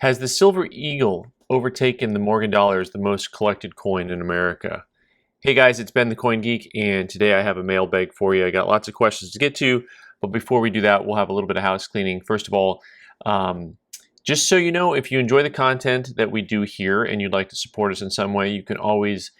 Has the silver eagle overtaken the Morgan dollar as the most collected coin in America? Hey guys, it's Ben the Coin Geek, and today I have a mailbag for you. I got lots of questions to get to, but before we do that, we'll have a little bit of house cleaning. First of all, just so you know, if you enjoy the content that we do here and you'd like to support us in some way, you can always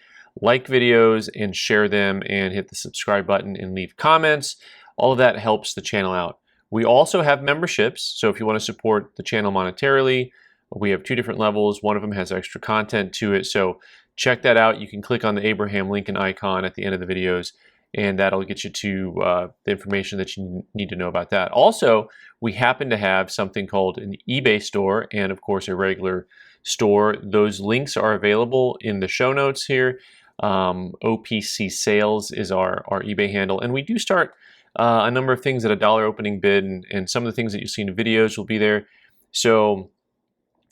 like videos and share them and hit the subscribe button and leave comments. All of that helps the channel out. We also have memberships, so if you want to support the channel monetarily, we have two different levels. One of them has extra content to it, so check that out. You can click on the Abraham Lincoln icon at the end of the videos, and that'll get you to the information that you need to know about that. Also, we happen to have something called an eBay store and, of course, a regular store. Those links are available in the show notes here. OPC Sales is our eBay handle, and we do start a number of things at a dollar opening bid, and some of the things that you see in the videos will be there. So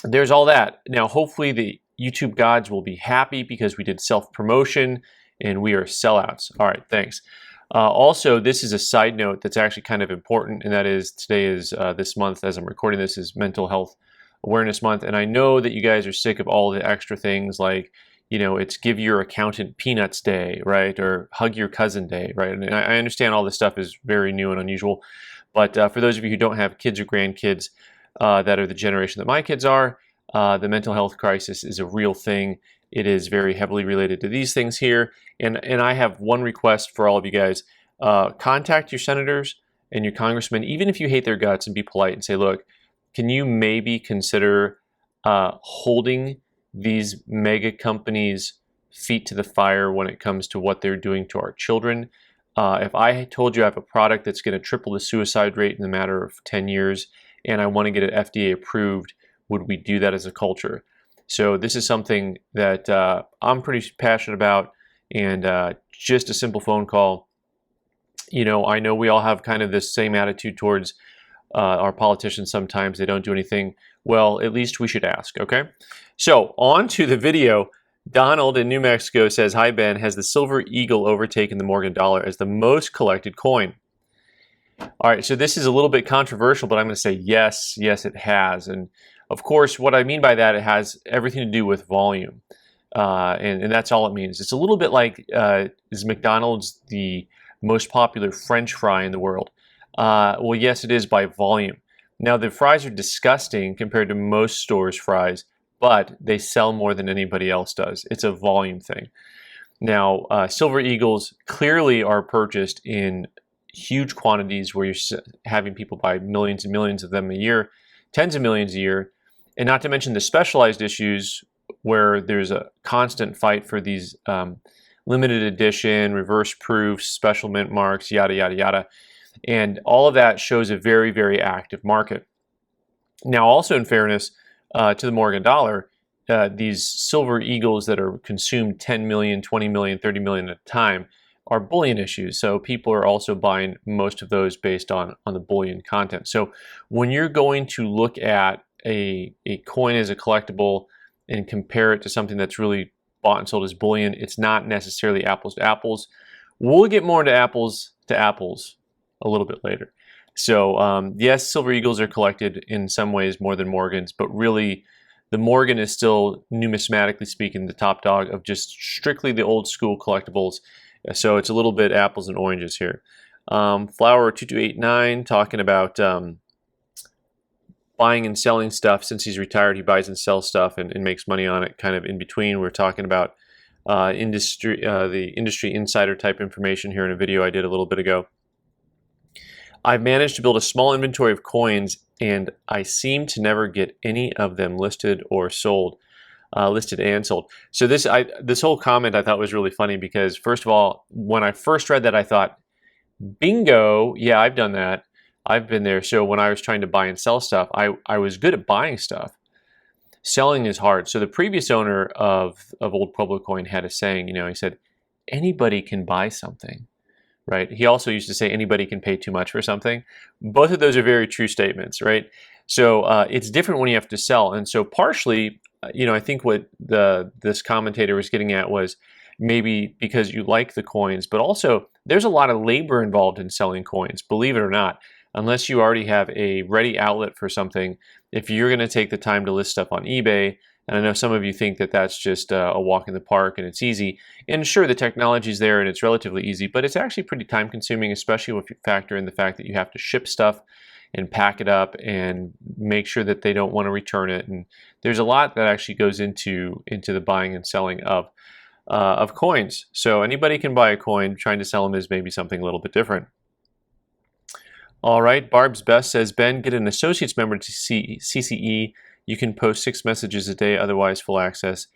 there's all that. Now, hopefully the YouTube gods will be happy because we did self-promotion and we are sellouts. All right, thanks. Also, this is a side note that's actually kind of important, and that is today is this month, as I'm recording this, is Mental Health Awareness Month. And I know that you guys are sick of all the extra things like, you know, it's Give Your Accountant Peanuts Day, right? Or Hug Your Cousin Day, right? And I understand all this stuff is very new and unusual, but for those of you who don't have kids or grandkids that are the generation that my kids are, the mental health crisis is a real thing. It is very heavily related to these things here. And I have one request for all of you guys. Contact your senators and your congressmen, even if you hate their guts, and be polite and say, look, can you maybe consider holding these mega companies' feet to the fire when it comes to what they're doing to our children? If I told you I have a product that's going to triple the suicide rate in a matter of 10 years and I want to get it FDA approved, would we do that as a culture? So this is something that I'm pretty passionate about, and just a simple phone call. You know, I know we all have kind of this same attitude towards our politicians sometimes. They don't do anything. Well, at least we should ask, okay? So on to the video. Donald in New Mexico says, hi Ben, has the silver eagle overtaken the Morgan dollar as the most collected coin? All right, so this is a little bit controversial, but I'm going to say yes, it has. And of course, what I mean by that, it has everything to do with volume. And that's all it means. It's a little bit like, is McDonald's the most popular French fry in the world? Well, yes, it is by volume. Now, the fries are disgusting compared to most stores' fries, but they sell more than anybody else does. It's a volume thing. Now, silver eagles clearly are purchased in huge quantities where you're having people buy millions and millions of them a year, tens of millions a year, and not to mention the specialized issues where there's a constant fight for these limited edition, reverse proofs, special mint marks, yada, yada, yada. And all of that shows a very, very active market. Now, also in fairness to the Morgan dollar, these silver eagles that are consumed 10 million, 20 million, 30 million at a time are bullion issues. So people are also buying most of those based on the bullion content. So when you're going to look at a coin as a collectible and compare it to something that's really bought and sold as bullion, it's not necessarily apples to apples. We'll get more into apples to apples a little bit later. So yes, silver eagles are collected in some ways more than Morgans, but really the Morgan is still, numismatically speaking, the top dog of just strictly the old school collectibles. So it's a little bit apples and oranges here. Flower2289 talking about buying and selling stuff. Since he's retired, he buys and sells stuff and makes money on it. Kind of in between, we're talking about the industry insider type information here in a video I did a little bit ago. I've managed to build a small inventory of coins, and I seem to never get any of them listed or sold. Listed and sold. So this whole comment I thought was really funny because, first of all, when I first read that, I thought, bingo, yeah, I've done that. I've been there. So when I was trying to buy and sell stuff, I was good at buying stuff. Selling is hard. So the previous owner of old Pueblo Coin had a saying, you know, he said, anybody can buy something, right? He also used to say anybody can pay too much for something. Both of those are very true statements, right? So it's different when you have to sell. And so partially, you know, I think what this commentator was getting at was maybe because you like the coins, but also there's a lot of labor involved in selling coins, believe it or not. Unless you already have a ready outlet for something, if you're going to take the time to list stuff on eBay, and I know some of you think that that's just a walk in the park and it's easy, and sure, the technology's there and it's relatively easy, but it's actually pretty time consuming, especially if you factor in the fact that you have to ship stuff and pack it up and make sure that they don't want to return it. And there's a lot that actually goes into the buying and selling of coins. So anybody can buy a coin. Trying to sell them is maybe something a little bit different. All right, Barb's Best says, Ben, get an associates member to CCE. You can post 6 messages a day, otherwise full access.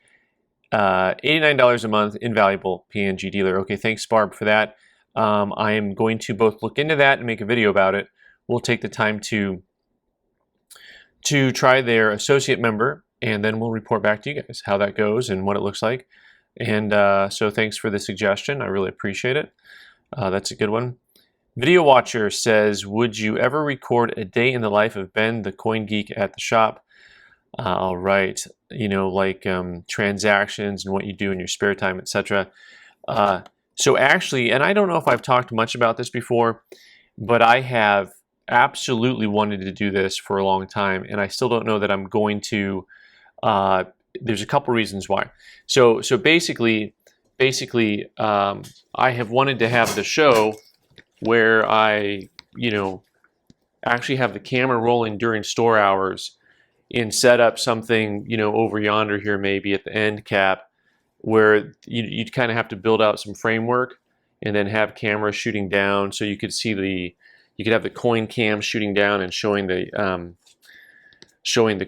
$89 a month, invaluable PNG dealer. Okay, thanks, Barb, for that. I am going to both look into that and make a video about it. We'll take the time to try their associate member, and then we'll report back to you guys how that goes and what it looks like. And so thanks for the suggestion. I really appreciate it. That's a good one. Video Watcher says, would you ever record a day in the life of Ben, the Coin Geek, at the shop? All right, you know, like transactions and what you do in your spare time, etc. So actually, and I don't know if I've talked much about this before, but I have absolutely wanted to do this for a long time, and I still don't know that I'm going to. There's a couple reasons why. So basically, I have wanted to have the show where I, you know, actually have the camera rolling during store hours and set up something, you know, over yonder here, maybe at the end cap, where you'd kind of have to build out some framework and then have cameras shooting down, so you could see you could have the coin cam shooting down and showing the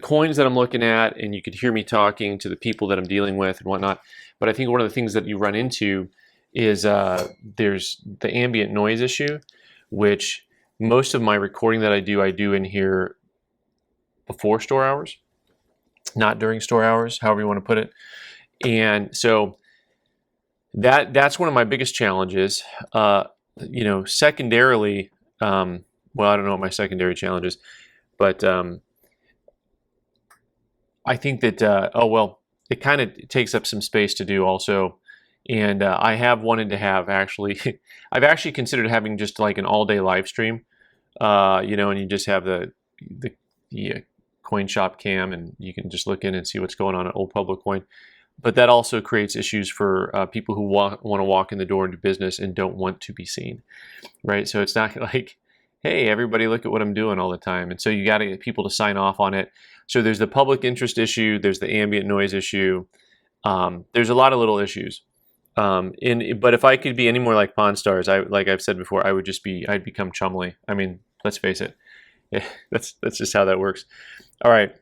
coins that I'm looking at, and you could hear me talking to the people that I'm dealing with and whatnot. But I think one of the things that you run into is there's the ambient noise issue, which most of my recording that I do in here before store hours, not during store hours, however you want to put it. And so that's one of my biggest challenges. You know, secondarily, well, I don't know what my secondary challenge is, but I think that, oh, well, it kind of takes up some space to do also. And I have wanted to have actually, I've actually considered having just like an all-day live stream, you know, and you just have the coin shop cam, and you can just look in and see what's going on at Old Pueblo Coin. But that also creates issues for people who want to walk in the door into business and don't want to be seen, right? So it's not like, hey, everybody look at what I'm doing all the time. And so you got to get people to sign off on it. So there's the public interest issue, there's the ambient noise issue. There's a lot of little issues. But if I could be any more like Pawn Stars, like I've said before, I'd become Chumley. I mean, let's face it. Yeah, that's just how that works. All right.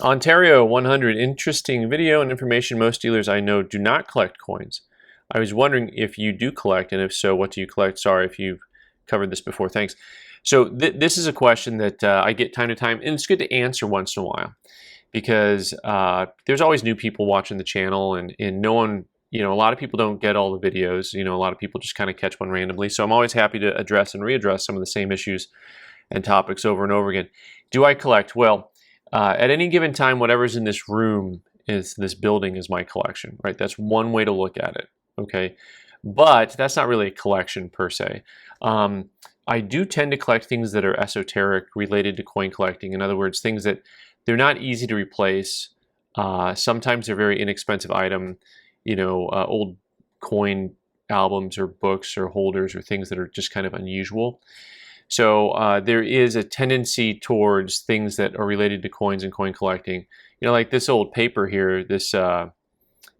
Ontario 100, interesting video and information. Most dealers I know do not collect coins. I was wondering if you do collect, and if so, what do you collect? Sorry if you've covered this before. Thanks. So this is a question that I get time to time, and it's good to answer once in a while, because there's always new people watching the channel, and no one, you know, a lot of people don't get all the videos. You know, a lot of people just kind of catch one randomly. So I'm always happy to address and readdress some of the same issues and topics over and over again. Do I collect? Well, at any given time, whatever's in this room, this building is my collection, right? That's one way to look at it, okay? But that's not really a collection per se. I do tend to collect things that are esoteric related to coin collecting. In other words, things that they're not easy to replace. Sometimes they're very inexpensive item, you know, old coin albums or books or holders or things that are just kind of unusual. So there is a tendency towards things that are related to coins and coin collecting. You know, like this old paper here, this that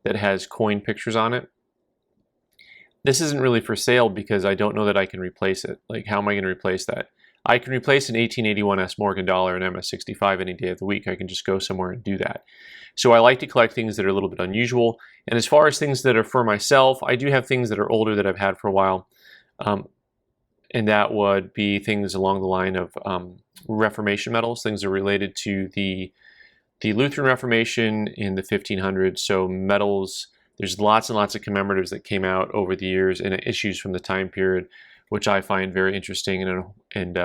has coin pictures on it. This isn't really for sale because I don't know that I can replace it. Like, how am I going to replace that? I can replace an 1881 S Morgan dollar and MS65 any day of the week. I can just go somewhere and do that. So I like to collect things that are a little bit unusual. And as far as things that are for myself, I do have things that are older that I've had for a while. And that would be things along the line of Reformation medals, things that are related to the Lutheran Reformation in the 1500s. So medals, there's lots and lots of commemoratives that came out over the years and issues from the time period, which I find very interesting. And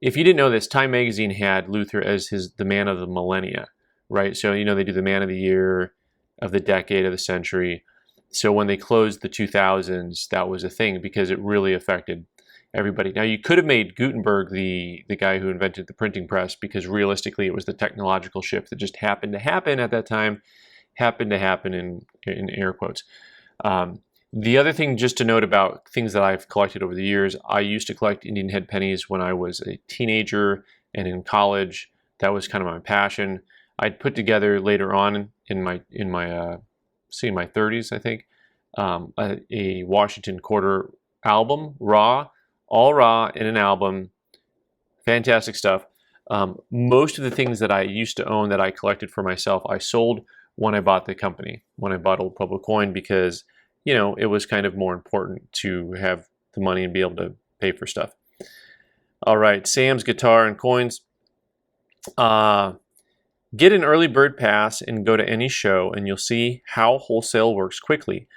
if you didn't know this, Time Magazine had Luther as the man of the millennia, right? So, you know, they do the man of the year, of the decade, of the century. So when they closed the 2000s, that was a thing because it really affected everybody. Now, you could have made Gutenberg the guy who invented the printing press, because realistically it was the technological shift that just happened to happen at that time, happened to happen in air quotes. The other thing just to note about things that I've collected over the years, I used to collect Indian head pennies when I was a teenager and in college. That was kind of my passion. I'd put together later on in my 30s, I think, a Washington quarter album, all raw in an album. Fantastic stuff. Most of the things that I used to own that I collected for myself, I sold when I bought the company, when I bought Old Pueblo Coin, because, you know, it was kind of more important to have the money and be able to pay for stuff. All right, Sam's Guitar and Coins. Get an early bird pass and go to any show, and you'll see how wholesale works quickly.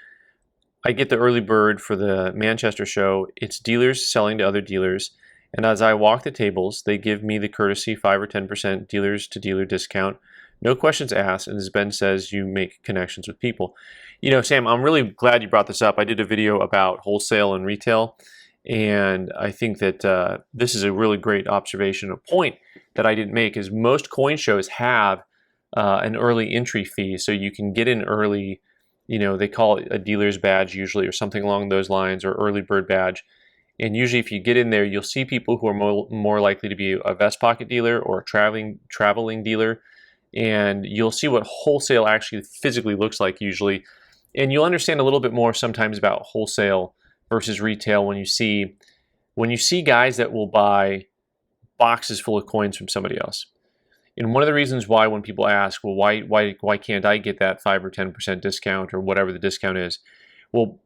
I get the early bird for the Manchester show. It's dealers selling to other dealers, and as I walk the tables, they give me the courtesy 5 or 10% dealers to dealer discount. No questions asked, and as Ben says, you make connections with people. You know, Sam, I'm really glad you brought this up. I did a video about wholesale and retail, and I think that this is a really great observation. A point that I didn't make is most coin shows have an early entry fee, so you can get in early. You know, they call it a dealer's badge usually, or something along those lines, or early bird badge. And usually if you get in there, you'll see people who are more likely to be a vest pocket dealer or a traveling dealer. And you'll see what wholesale actually physically looks like usually. And you'll understand a little bit more sometimes about wholesale versus retail when you see guys that will buy boxes full of coins from somebody else. And one of the reasons why, when people ask, well, why can't I get that 5 or 10% discount or whatever the discount is? Well,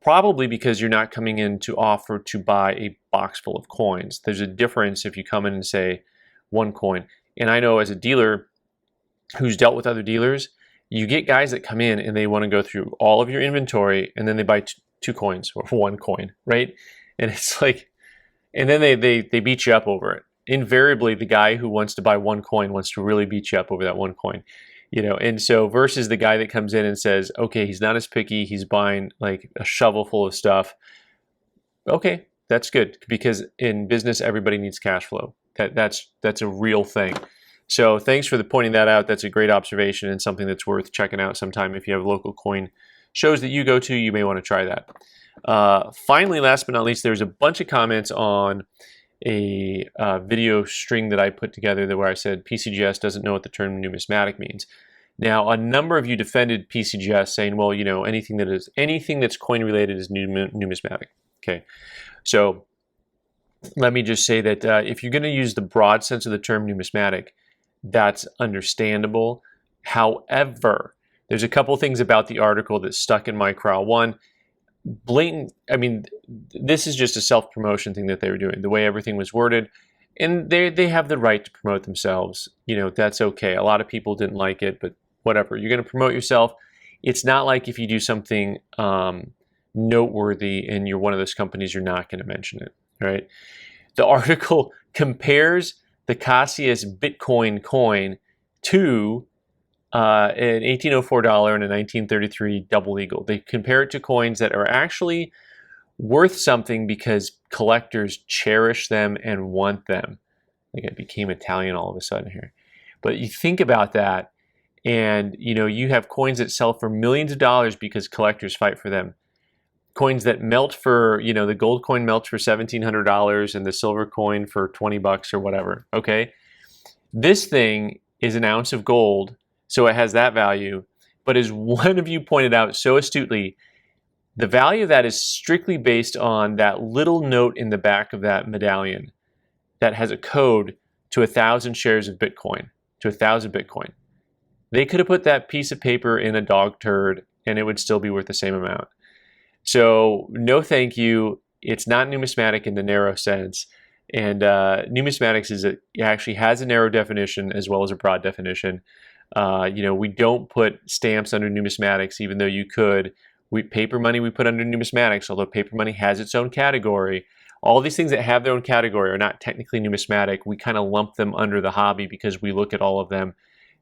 probably because you're not coming in to offer to buy a box full of coins. There's a difference if you come in and say one coin. And I know as a dealer who's dealt with other dealers, you get guys that come in and they want to go through all of your inventory, and then they buy two coins or one coin, right? And it's like, and then they beat you up over it. Invariably, the guy who wants to buy one coin wants to really beat you up over that one coin, you know. And so versus the guy that comes in and says, okay, he's not as picky, he's buying like a shovel full of stuff. Okay, that's good, because in business everybody needs cash flow. That's a real thing. So thanks for pointing that out. That's a great observation and something that's worth checking out sometime. If you have local coin shows that you go to, you may want to try that. Finally, last but not least, there's a bunch of comments on a video string that I put together where I said PCGS doesn't know what the term numismatic means. Now, a number of you defended PCGS, saying, well, you know, anything that's coin related is numismatic. Okay, so let me just say that if you're going to use the broad sense of the term numismatic, that's understandable. However, there's a couple things about the article that stuck in my craw. One, blatant, I mean, this is just a self-promotion thing that they were doing, the way everything was worded, and they have the right to promote themselves. You know, that's okay. A lot of people didn't like it, but whatever. You're going to promote yourself. It's not like if you do something noteworthy and you're one of those companies, you're not going to mention it, right? The article compares the Casascius Bitcoin coin to an 1804 dollar and a 1933 double eagle. They compare it to coins that are actually worth something because collectors cherish them and want them. Like, I became Italian all of a sudden here. But you think about that, and you know, you have coins that sell for millions of dollars because collectors fight for them. Coins that melt for, you know, the gold coin melts for $1,700 and the silver coin for 20 bucks or whatever, okay? This thing is an ounce of gold, so it has that value. But as one of you pointed out so astutely, the value of that is strictly based on that little note in the back of that medallion that has a code to 1,000 shares of Bitcoin, to 1,000 Bitcoin. They could have put that piece of paper in a dog turd and it would still be worth the same amount. So no thank you. It's not numismatic in the narrow sense. And numismatics it actually has a narrow definition as well as a broad definition. You know, we don't put stamps under numismatics, even though you could. Paper money we put under numismatics, although paper money has its own category. All these things that have their own category are not technically numismatic. We kind of lump them under the hobby because we look at all of them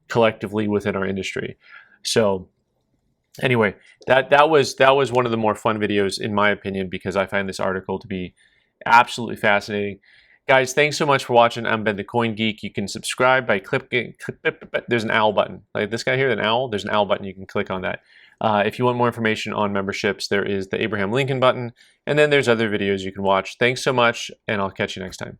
collectively within our industry. So anyway, that was one of the more fun videos in my opinion, because I find this article to be Absolutely fascinating. Guys, thanks so much for watching. I'm Ben the Coin Geek. You can subscribe by clicking, there's an owl button. Like this guy here, an owl, there's an owl button. You can click on that. If you want more information on memberships, there is the Abraham Lincoln button, and then there's other videos you can watch. Thanks so much, and I'll catch you next time.